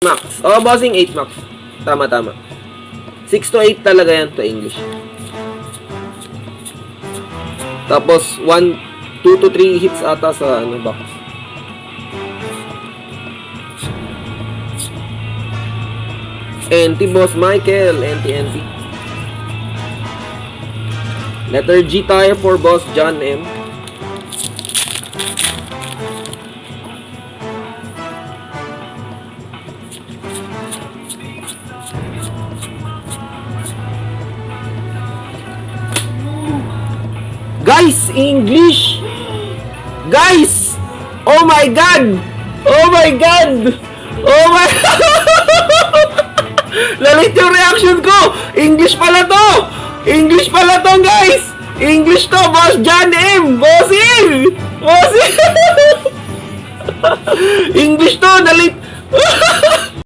Max. Oh, bossing 8 max. Tama. 6 to 8 talaga yan to English. Tapos 2 to 3 hits ata sa box. NT Boss Michael, NT. Letter G tayo for Boss John M. Guys, English! Guys! Oh my God! Oh my God! Oh my... Lalit yung reaction ko! English pala to! English pala to, guys! English to, Boss John M! Bossing! Bossing! English to, lalit...